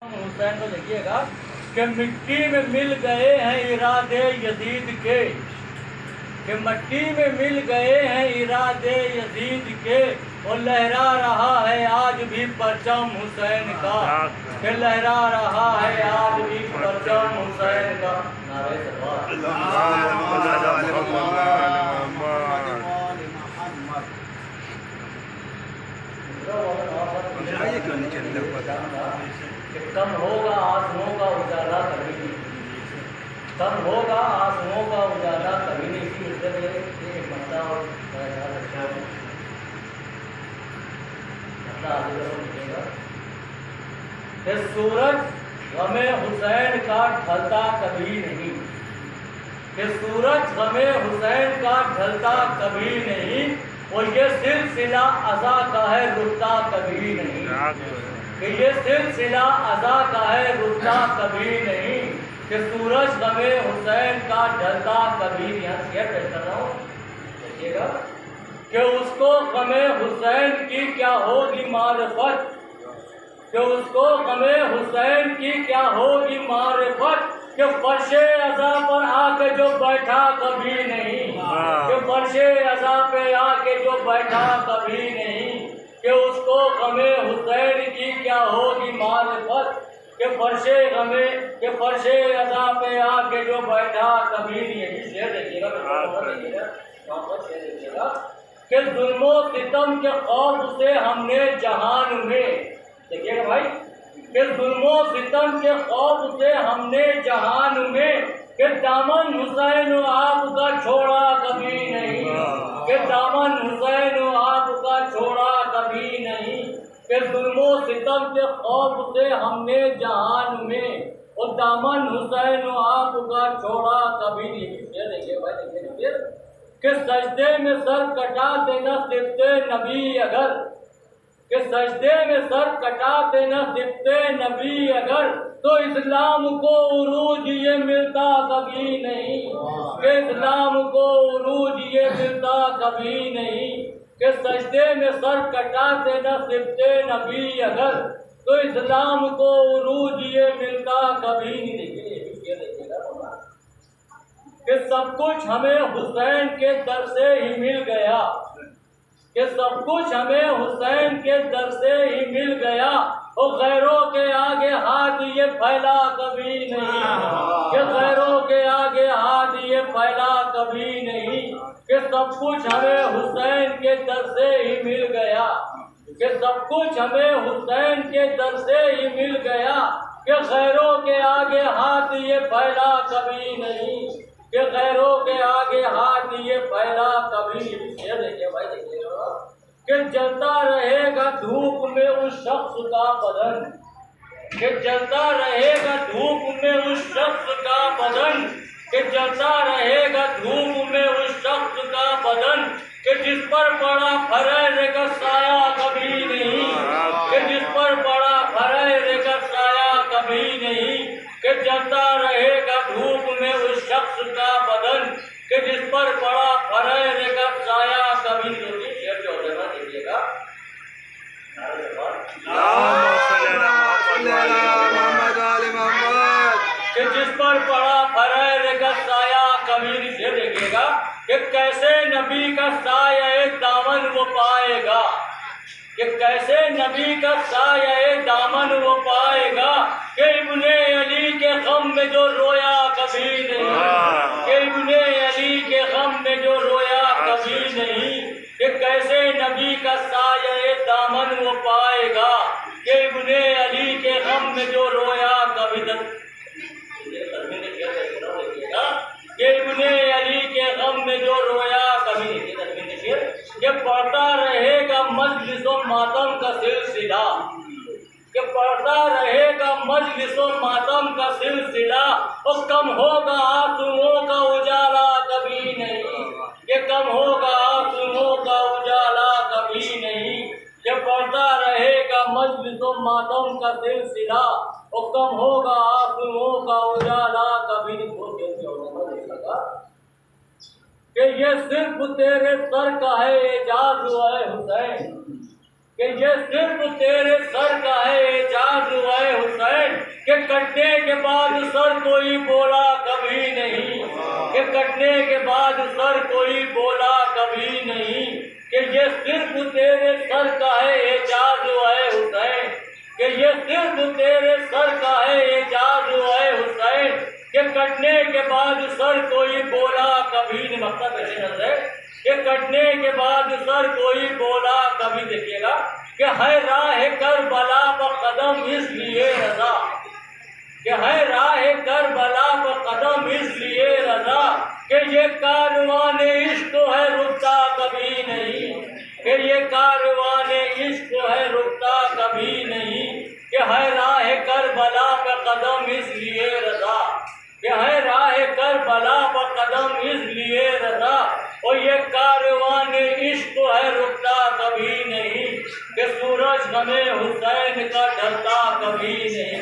حسین کو دیکھیے گا کہ مٹی میں مل گئے ہیں ارادے یزید کے، کہ مٹی میں مل گئے ہیں ارادے یزید کے، اور لہرا رہا ہے آج بھی پرچم حسین کا، کہ لہرا رہا ہے آج بھی پرچم حسین کا۔ نعرہ تکبیر۔ کہ کم ہوگا آنسوؤں کا اجالا کبھی نہیں، کم ہوگا آنسوؤں کا اجالا کبھی نہیں۔ اس سے ایک مسئلہ اور کہ سورج غم حسین کا ڈھلتا کبھی نہیں، کہ سورج غم حسین کا ڈھلتا کبھی نہیں، اور یہ سلسلہ ازا کا ہے رکتا کبھی نہیں، کہ یہ سلسلہ ازا کا ہے رکتا کبھی نہیں، کہ سورج غم حسین کا ڈھلتا کبھی نہیں۔ یہاں کیا پیش کر رہا ہوں دیکھیے گا کہ اس کو غم حسین کی کیا ہوگی معرفت، کہ اس کو غم حسین کی کیا ہوگی معرفت، کہ فرش عزا پر آ کے جو بیٹھا کبھی نہیں، کہ فرش عزا پہ آ کے جو بیٹھا کبھی نہیں، کہ اس کو غم حسین کی کیا ہوگی معرفت، کہ فرش عزا پہ آ کے جو بیٹھا کبھی نہیں۔ شعر دیکھیے گا کہ ظلم و ستم کے خوف سے ہم نے جہان میں، دیکھیے گا بھائی، کہ ظلم و ستم کے خوف سے ہم نے جہان میں، کہ دامن حسین آپ کا چھوڑا کبھی نہیں، کہ دامن حسین آپ کا چھوڑا کبھی نہیں، کہ ظلم و ستم کے خوف سے ہم نے جہان میں، اور دامن حسین آپ کا چھوڑا کبھی نہیں۔ دیکھیے بھائی، دیکھیے کہ سجدے میں سر کٹا دینا سبتے نبی اگر، کہ سجدے میں سر کٹا دینا سبتے نبی اگر، تو اسلام کو عروج یہ ملتا کبھی نہیں، کہ اسلام کو عروج یہ ملتا کبھی نہیں، کہ سجدے میں سر کٹا دینا سبتے نبی اگر، تو اسلام کو عروج یہ ملتا کبھی نہیں۔ کہ سب کچھ ہمیں حسین کے در سے ہی مل گیا، کہ سب کچھ ہمیں حسین کے در سے ہی مل گیا، اور غیروں کے آگے ہاتھ یہ پھیلا کبھی نہیں، کہ غیروں کے آگے ہاتھ یہ پھیلا کبھی نہیں، کہ سب کچھ ہمیں حسین کے در سے ہی مل گیا، کہ سب کچھ ہمیں حسین کے در سے ہی مل گیا، کہ غیروں کے آگے ہاتھ یہ پھیلا کبھی نہیں، کہ غیروں کے آگے ہاتھ یہ پھیلا کبھی نہیں۔ دیکھیے بھائی، دیکھیے کہ جلتا رہے گا دھوپ میں اس شخص کا بدن، کہ جلتا رہے گا دھوپ میں اس شخص کا بدن، کہ جلتا رہے گا دھوپ میں اس شخص کا بدن، کہ جس پر پڑا فریر کا سایہ کبھی نہیں، کہ جس پر پڑا فریر کا سایہ کبھی نہیں، کہ جلتا رہے گا دھوپ میں اس شخص کا بدن، کہ جس پر پڑا فریر کا سایہ کبھی نہیں۔ دیکھیے گا کہ جس پر پڑا فریر کا سایہ کبھی نہیں۔ دیکھیے گا کہ کیسے نبی کا سایہ دامن وہ پائے گا، کہ کیسے نبی کا سایہ دامن وہ پائے گا، کہ ابن علی کے غم میں جو رویا کبھی نہیں، کہ ابن علی کے غم میں جو رویا کبھی نہیں، کہ کیسے نبی کا سایہ دامن وہ پائے گا، کہ ابن علی کے غم میں جو رویا کبھی نہیں، کہ ابن علی کے غم میں جو رویا کبھی نہیں۔ کہ پڑھتا رہے گا مجلس و ماتم کا سلسلہ، کہ پڑھتا رہے گا مجلس و ماتم کا سلسلہ، اور کم ہوگا آنسوؤں کا اجالا کبھی نہیں، کہ کم ہوگا آنسوؤں کا اجالا کبھی نہیں، کہ پڑھتا رہے گا مجلس و ماتم کا سلسلہ، اور کم ہوگا آنسوؤں کا اجالا کبھی نہیں۔ کہ یہ صرف تیرے سر کا ہے اعجاز اے حسین، کہ یہ صرف تیرے سر کا ہے اعجاز اے حسین، بعد سر کوئی بولا کبھی نہیں، کہ کٹنے کے بعد سر کوئی بولا کبھی نہیں، کہ یہ صرف تیرے سر کا ہے اعجاز ہے حسین، کہ یہ صرف تیرے سر کا ہے اعجاز ہے حسین، کہ کٹنے کے بعد سر کوئی بولا کبھی نہیں۔ مقصد ہے کہ کٹنے کے بعد سر کوئی بولا کبھی، دیکھیے گا کہ ہے راہ کربلا پر قدم اس لیے رضا، کہ ہے راہ کربلا پر قدم اس لیے رضا، کہ یہ کاروان عشق ہے رکتا کبھی نہیں، کہ یہ کاروان عشق ہے رکتا کبھی نہیں، کہ ہے راہ کربلا پر قدم اس لیے رضا، کہ ہے راہ کربلا پر قدم اس لیے رضا، اور یہ کاروان عشق ہے رکتا کبھی نہیں، کہ سورج غم حسین کا ڈھلتا کبھی نہیں۔